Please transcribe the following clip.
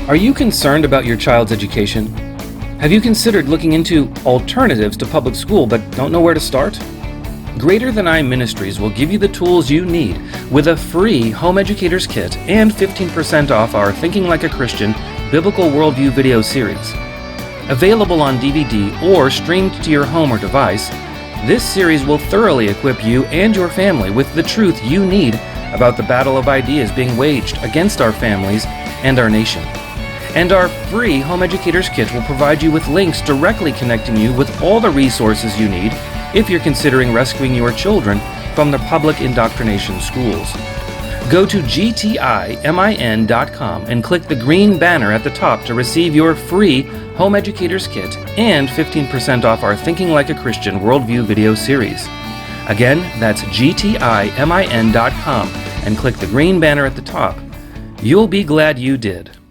Are you concerned about your child's education? Have you considered looking into alternatives to public school but don't know where to start? Greater Than I Ministries will give you the tools you need with a free Home Educators Kit and 15% off our Thinking Like a Christian Biblical Worldview video series. Available on DVD or streamed to your home or device, this series will thoroughly equip you and your family with the truth you need about the battle of ideas being waged against our families and our nation. And our free Home Educators Kit will provide you with links directly connecting you with all the resources you need if you're considering rescuing your children from the public indoctrination schools. Go to gtimin.com and click the green banner at the top to receive your free Home Educators Kit and 15% off our Thinking Like a Christian Worldview video series. Again, that's gtimin.com and click the green banner at the top. You'll be glad you did.